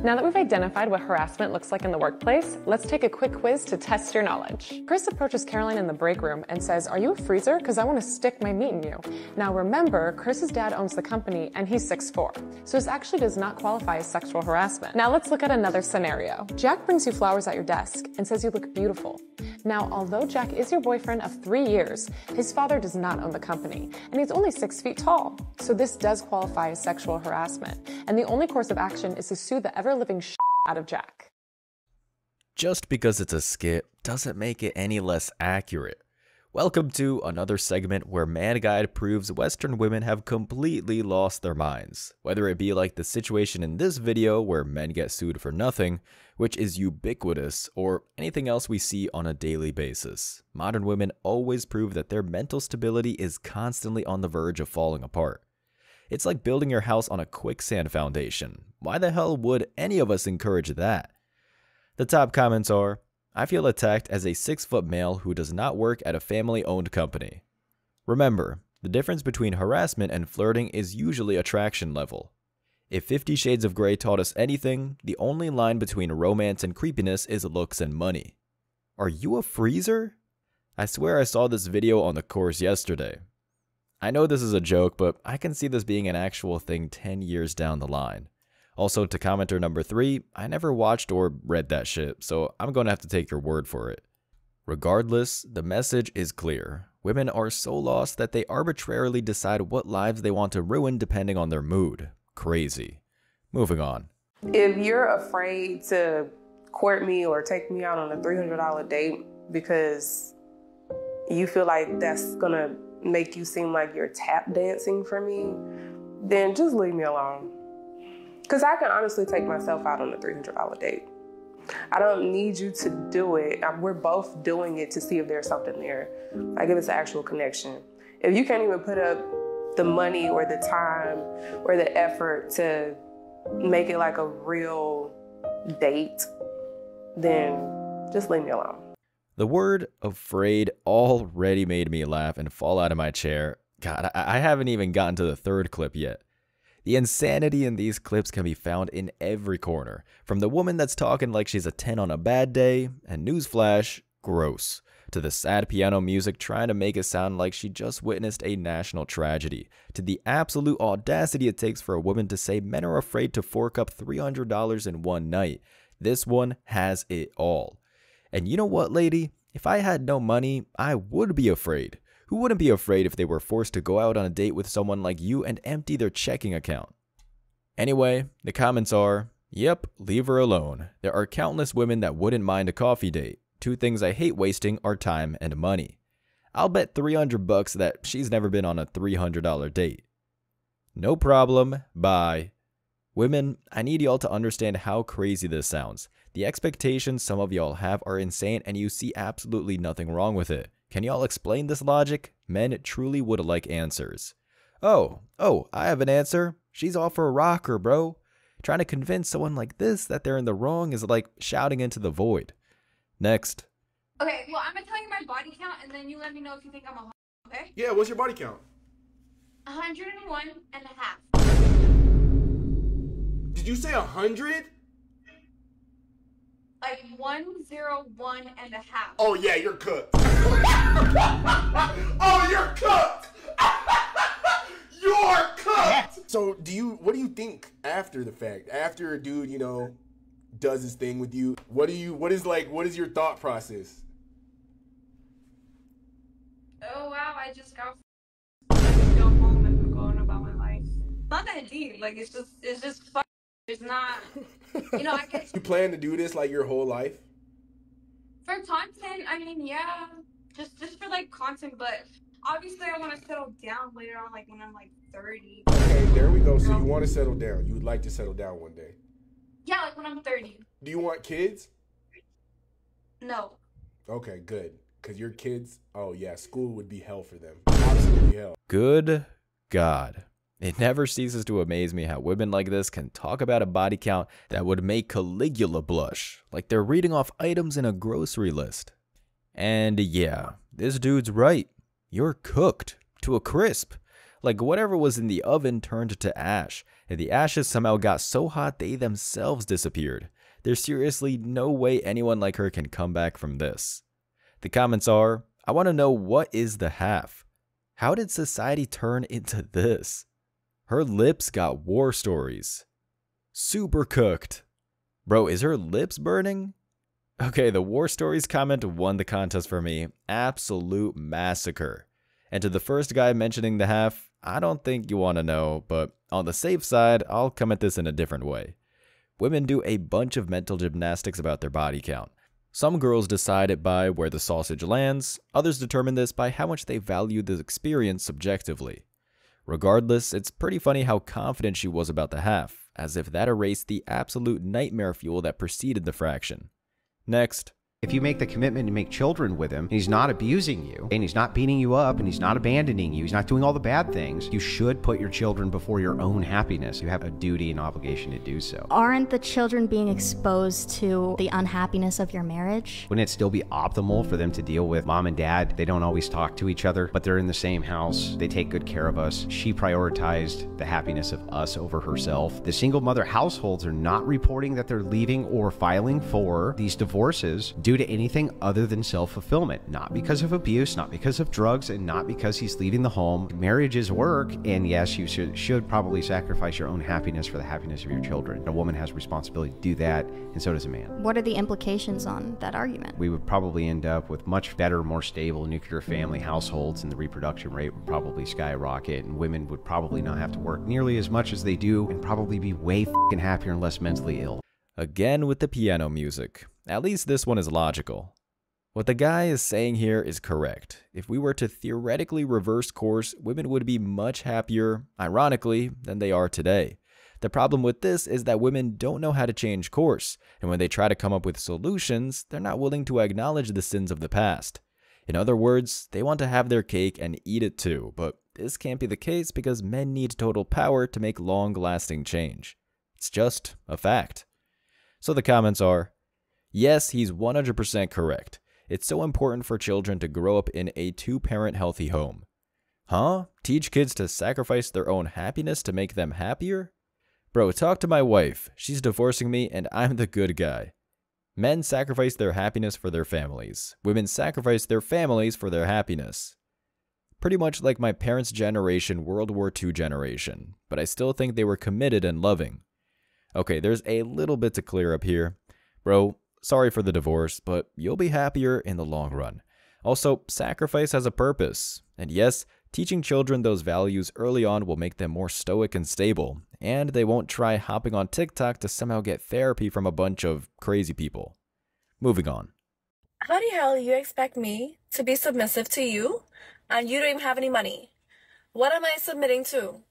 Now that we've identified what harassment looks like in the workplace, let's take a quick quiz to test your knowledge. Chris approaches Caroline in the break room and says, "Are you a freezer? Because I want to stick my meat in you." Now remember, Chris's dad owns the company and he's 6'4", so this actually does not qualify as sexual harassment. Now let's look at another scenario. Jack brings you flowers at your desk and says you look beautiful. Now, although Jack is your boyfriend of 3 years, his father does not own the company, and he's only 6 feet tall. So this does qualify as sexual harassment, and the only course of action is to sue the ever-living out of Jack. Just because it's a skit doesn't make it any less accurate. Welcome to another segment where Man Guide proves Western women have completely lost their minds. Whether it be like the situation in this video where men get sued for nothing, which is ubiquitous, or anything else we see on a daily basis. Modern women always prove that their mental stability is constantly on the verge of falling apart. It's like building your house on a quicksand foundation. Why the hell would any of us encourage that? The top comments are, "I feel attacked as a 6-foot male who does not work at a family-owned company." Remember, the difference between harassment and flirting is usually attraction level. If 50 Shades of Grey taught us anything, the only line between romance and creepiness is looks and money. Are you a freezer? I swear I saw this video on the course yesterday. I know this is a joke, but I can see this being an actual thing 10 years down the line. Also, to commenter number 3, I never watched or read that shit, so I'm going to have to take your word for it. Regardless, the message is clear. Women are so lost that they arbitrarily decide what lives they want to ruin depending on their mood. Crazy. Moving on. If you're afraid to court me or take me out on a $300 date because you feel like that's going to make you seem like you're tap dancing for me, then just leave me alone. Because I can honestly take myself out on a $300 date. I don't need you to do it. We're both doing it to see if there's something there. Like if it's an actual connection. If you can't even put up the money or the time or the effort to make it like a real date, then just leave me alone. The word afraid already made me laugh and fall out of my chair. God, I haven't even gotten to the third clip yet. The insanity in these clips can be found in every corner, from the woman that's talking like she's a 10 on a bad day, and newsflash, gross, to the sad piano music trying to make it sound like she just witnessed a national tragedy, to the absolute audacity it takes for a woman to say men are afraid to fork up $300 in one night. This one has it all. And you know what, lady? If I had no money, I would be afraid. Who wouldn't be afraid if they were forced to go out on a date with someone like you and empty their checking account? Anyway, the comments are, "Yep, leave her alone. There are countless women that wouldn't mind a coffee date. 2 things I hate wasting are time and money. I'll bet $300 that she's never been on a $300 date." No problem, bye. Women, I need y'all to understand how crazy this sounds. The expectations some of y'all have are insane and you see absolutely nothing wrong with it. Can y'all explain this logic? Men truly would like answers. Oh, I have an answer. She's all for a rocker, bro. Trying to convince someone like this that they're in the wrong is like shouting into the void. Next. Okay, well, I'm gonna tell you my body count and then you let me know if you think I'm a okay? Yeah, what's your body count? 101 and a half. Did you say 100? Like 101 and a half. Oh yeah, you're cooked. Oh, you're cooked. You're cooked. So what do you think after the fact? After a dude, does his thing with you, what is your thought process? Oh wow, I just got go home and go on about my life. Not that deep, like it's just fun. It's not, I guess. You plan to do this like your whole life? For content, I mean, yeah, just for like content, but obviously I want to settle down later on, like when I'm like 30. Okay, there we go. So you want to settle down. You would like to settle down one day. Yeah, like when I'm 30. Do you want kids? No. Okay, good. Because your kids, oh yeah, school would be hell for them. Absolutely hell. Good God. It never ceases to amaze me how women like this can talk about a body count that would make Caligula blush, like they're reading off items in a grocery list. And yeah, this dude's right. You're cooked to a crisp. Like whatever was in the oven turned to ash, and the ashes somehow got so hot they themselves disappeared. There's seriously no way anyone like her can come back from this. The comments are, I want to know, what is the half? How did society turn into this? Her lips got war stories. Super cooked. Bro, is her lips burning? Okay, the war stories comment won the contest for me. Absolute massacre. And to the first guy mentioning the half, I don't think you want to know, but on the safe side, I'll come at this in a different way. Women do a bunch of mental gymnastics about their body count. Some girls decide it by where the sausage lands, others determine this by how much they value the experience subjectively. Regardless, it's pretty funny how confident she was about the half, as if that erased the absolute nightmare fuel that preceded the fraction. Next. If you make the commitment to make children with him, and he's not abusing you, and he's not beating you up, and he's not abandoning you, he's not doing all the bad things, you should put your children before your own happiness. You have a duty and obligation to do so. Aren't the children being exposed to the unhappiness of your marriage? Wouldn't it still be optimal for them to deal with mom and dad? They don't always talk to each other, but they're in the same house. They take good care of us. She prioritized the happiness of us over herself. The single mother households are not reporting that they're leaving or filing for these divorces due to anything other than self-fulfillment. Not because of abuse, not because of drugs, and not because he's leaving the home. Marriage is work, and yes, you should probably sacrifice your own happiness for the happiness of your children. A woman has a responsibility to do that, and so does a man. What are the implications on that argument? We would probably end up with much better, more stable nuclear family households, and the reproduction rate would probably skyrocket, and women would probably not have to work nearly as much as they do, and probably be way f***ing happier and less mentally ill. Again with the piano music. At least this one is logical. What the guy is saying here is correct. If we were to theoretically reverse course, women would be much happier, ironically, than they are today. The problem with this is that women don't know how to change course, and when they try to come up with solutions, they're not willing to acknowledge the sins of the past. In other words, they want to have their cake and eat it too, but this can't be the case because men need total power to make long-lasting change. It's just a fact. So the comments are, yes, he's 100% correct. It's so important for children to grow up in a two-parent healthy home. Huh? Teach kids to sacrifice their own happiness to make them happier? Bro, talk to my wife. She's divorcing me and I'm the good guy. Men sacrifice their happiness for their families. Women sacrifice their families for their happiness. Pretty much like my parents' generation, World War II generation, but I still think they were committed and loving. Okay, there's a little bit to clear up here. Bro, sorry for the divorce, but you'll be happier in the long run. Also, sacrifice has a purpose. And yes, teaching children those values early on will make them more stoic and stable, and they won't try hopping on TikTok to somehow get therapy from a bunch of crazy people. Moving on. How the hell you expect me to be submissive to you, and you don't even have any money? What am I submitting to?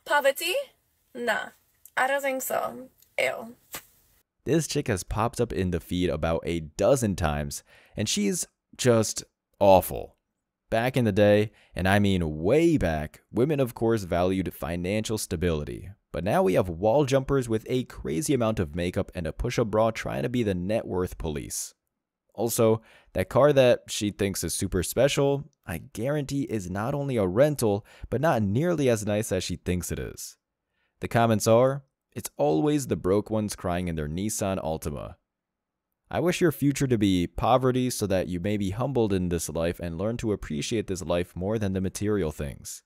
Poverty? Nah, I don't think so. Ew. This chick has popped up in the feed about a dozen times, and she's just awful. Back in the day, and I mean way back, women of course valued financial stability. But now we have wall jumpers with a crazy amount of makeup and a push-up bra trying to be the net worth police. Also, that car that she thinks is super special, I guarantee is not only a rental, but not nearly as nice as she thinks it is. The comments are, it's always the broke ones crying in their Nissan Altima. I wish your future to be poverty so that you may be humbled in this life and learn to appreciate this life more than the material things.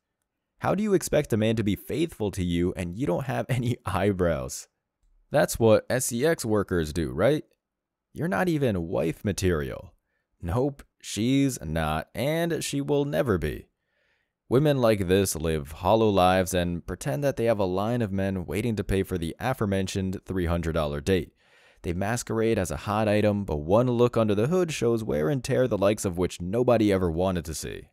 How do you expect a man to be faithful to you and you don't have any eyebrows? That's what SEX workers do, right? You're not even wife material. Nope, she's not, and she will never be. Women like this live hollow lives and pretend that they have a line of men waiting to pay for the aforementioned $300 date. They masquerade as a hot item, but one look under the hood shows wear and tear the likes of which nobody ever wanted to see.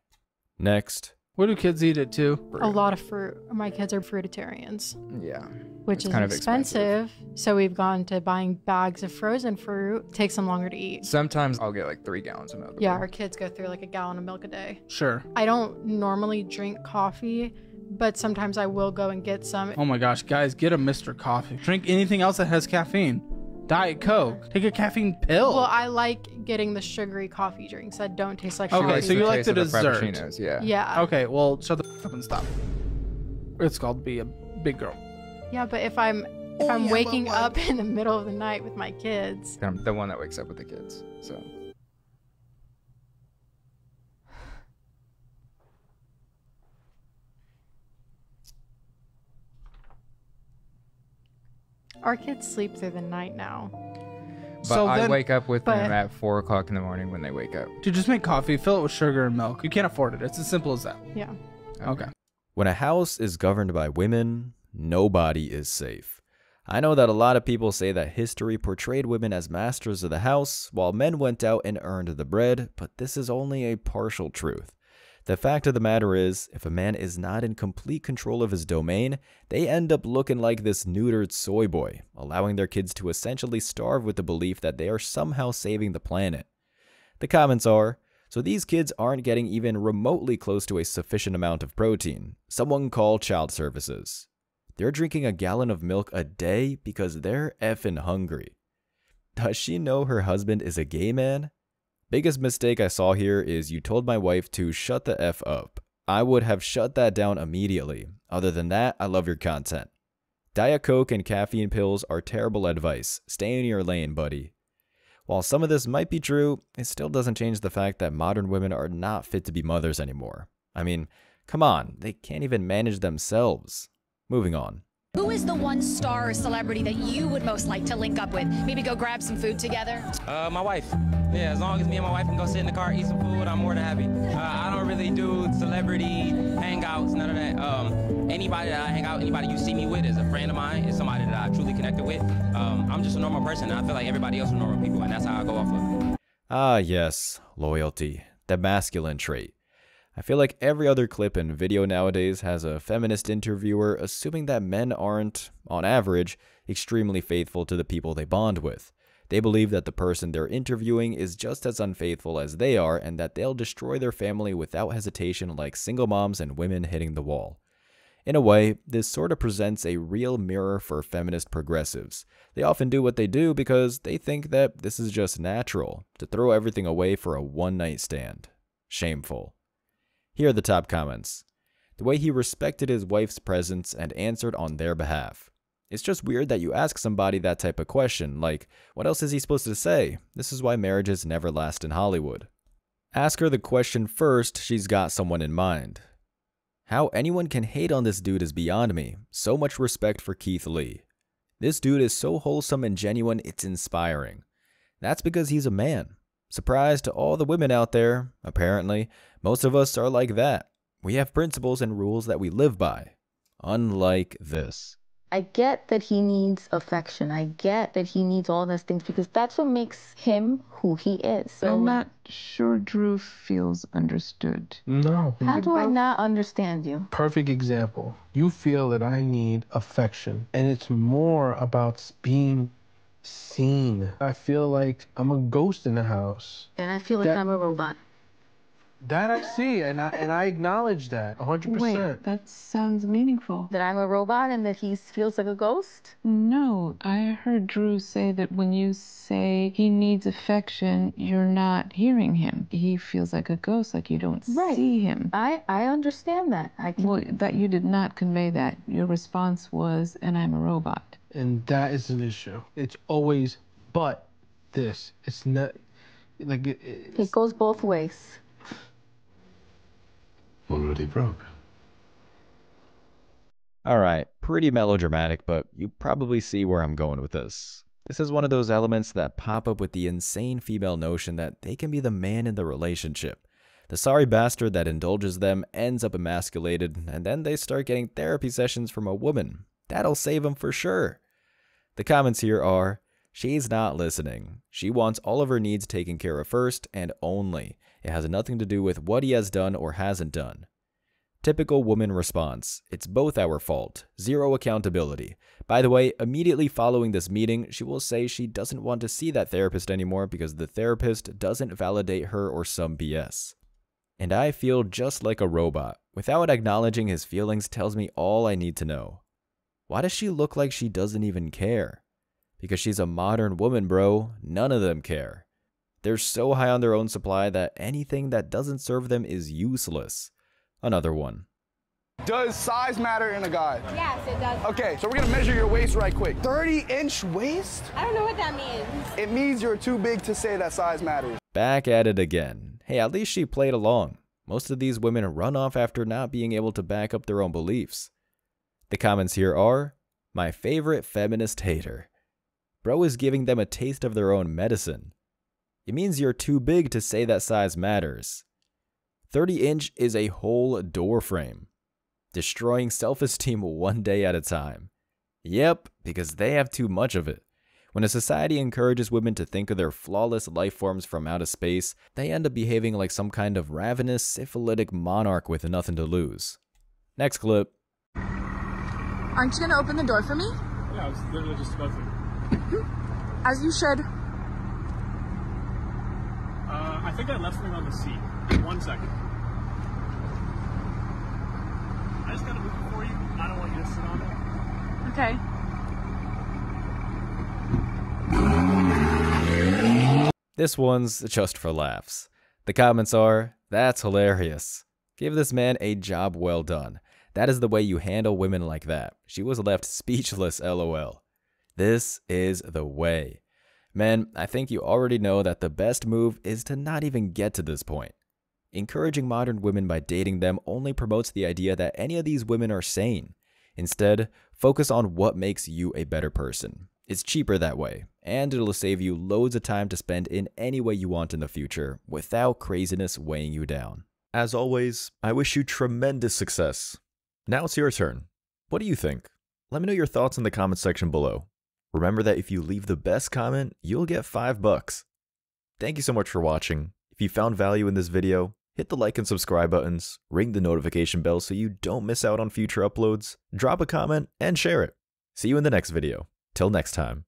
Next. What do kids eat at too? A lot of fruit. My kids are fruitarians. Yeah. Which is kind of expensive. So we've gone to buying bags of frozen fruit. It takes them longer to eat. Sometimes I'll get like 3 gallons of milk. Yeah, our kids go through like a gallon of milk a day. Sure. I don't normally drink coffee, but sometimes I will go and get some. Oh my gosh, guys, get a Mr. Coffee. Drink anything else that has caffeine. Diet Coke. Take a caffeine pill. Well, I like getting the sugary coffee drinks that don't taste like sugar. Okay, so you like the dessert. Frappuccinos, yeah. Yeah. Okay, well, shut the f up and stop. It's called be a big girl. Yeah, but if I'm waking up in the middle of the night with my kids. I'm the one that wakes up with the kids, so. Our kids sleep through the night now. But So I then- wake up with but- them at 4 o'clock in the morning when they wake up. Dude, just make coffee, fill it with sugar and milk. You can't afford it. It's as simple as that. Yeah. Okay. When a house is governed by women, nobody is safe. I know that a lot of people say that history portrayed women as masters of the house, while men went out and earned the bread, but this is only a partial truth. The fact of the matter is, if a man is not in complete control of his domain, they end up looking like this neutered soy boy, allowing their kids to essentially starve with the belief that they are somehow saving the planet. The comments are, so these kids aren't getting even remotely close to a sufficient amount of protein. Someone call child services. They're drinking a gallon of milk a day because they're effing hungry. Does she know her husband is a gay man? Biggest mistake I saw here is you told my wife to shut the F up. I would have shut that down immediately. Other than that, I love your content. Diet Coke and caffeine pills are terrible advice. Stay in your lane, buddy. While some of this might be true, it still doesn't change the fact that modern women are not fit to be mothers anymore. I mean, come on, they can't even manage themselves. Moving on. Who is the one star or celebrity that you would most like to link up with? Maybe go grab some food together? My wife. Yeah, as long as me and my wife can go sit in the car, eat some food, I'm more than happy. I don't really do celebrity hangouts, none of that. Anybody that I hang out, anybody you see me with is a friend of mine, is somebody that I truly connected with. I'm just a normal person, and I feel like everybody else are normal people, and that's how I go off of. Ah, yes, loyalty, the masculine trait. I feel like every other clip and video nowadays has a feminist interviewer assuming that men aren't, on average, extremely faithful to the people they bond with. They believe that the person they're interviewing is just as unfaithful as they are and that they'll destroy their family without hesitation like single moms and women hitting the wall. In a way, this sort of presents a real mirror for feminist progressives. They often do what they do because they think that this is just natural, to throw everything away for a one-night stand. Shameful. Here are the top comments. The way he respected his wife's presence and answered on their behalf. It's just weird that you ask somebody that type of question, like, what else is he supposed to say? This is why marriages never last in Hollywood. Ask her the question first, she's got someone in mind. How anyone can hate on this dude is beyond me. So much respect for Keith Lee. This dude is so wholesome and genuine, it's inspiring. That's because he's a man. Surprise to all the women out there, apparently, most of us are like that. We have principles and rules that we live by. Unlike this. I get that he needs affection. I get that he needs all those things because that's what makes him who he is. So I'm not sure Drew feels understood. No. How do I not understand you? Perfect example. You feel that I need affection, and it's more about being seen. I feel like I'm a ghost in the house. And I feel like I'm a robot. That I see, and I acknowledge that 100%. Wait, that sounds meaningful. That I'm a robot and that he feels like a ghost? No, I heard Drew say that when you say he needs affection, you're not hearing him. He feels like a ghost, like you don't see him. I understand that. Well, that you did not convey that. Your response was, and I'm a robot. And that is an issue. It's always but this. It's not like it goes both ways. Already broke. Alright, pretty melodramatic, but you probably see where I'm going with this. This is one of those elements that pop up with the insane female notion that they can be the man in the relationship. The sorry bastard that indulges them ends up emasculated, and then they start getting therapy sessions from a woman. That'll save them for sure. The comments here are, she's not listening. She wants all of her needs taken care of first and only. It has nothing to do with what he has done or hasn't done. Typical woman response. It's both our fault. Zero accountability. By the way, immediately following this meeting, she will say she doesn't want to see that therapist anymore because the therapist doesn't validate her or some BS. And I feel just like a robot. Without acknowledging his feelings tells me all I need to know. Why does she look like she doesn't even care? Because she's a modern woman, bro. None of them care. They're so high on their own supply that anything that doesn't serve them is useless. Another one. Does size matter in a guy? Yes, it does. Okay, so we're gonna measure your waist right quick. 30-inch waist? I don't know what that means. It means you're too big to say that size matters. Back at it again. Hey, at least she played along. Most of these women run off after not being able to back up their own beliefs. The comments here are, my favorite feminist hater. Bro is giving them a taste of their own medicine. It means you're too big to say that size matters. 30-inch is a whole door frame. Destroying self-esteem one day at a time. Yep, because they have too much of it. When a society encourages women to think of their flawless life forms from outer space, they end up behaving like some kind of ravenous, syphilitic monarch with nothing to lose. Next clip. Aren't you gonna open the door for me? Yeah, I was literally just about to. As you should. I think I left something on the seat. 1 second. I just gotta move it for you. I don't want you to sit on it. Okay. This one's just for laughs. The comments are, that's hilarious. Give this man a job well done. That is the way you handle women like that. She was left speechless, lol. This is the way. Men, I think you already know that the best move is to not even get to this point. Encouraging modern women by dating them only promotes the idea that any of these women are sane. Instead, focus on what makes you a better person. It's cheaper that way, and it'll save you loads of time to spend in any way you want in the future without craziness weighing you down. As always, I wish you tremendous success. Now it's your turn. What do you think? Let me know your thoughts in the comment section below. Remember that if you leave the best comment, you'll get $5. Thank you so much for watching. If you found value in this video, hit the like and subscribe buttons, ring the notification bell so you don't miss out on future uploads, drop a comment, and share it. See you in the next video. Till next time.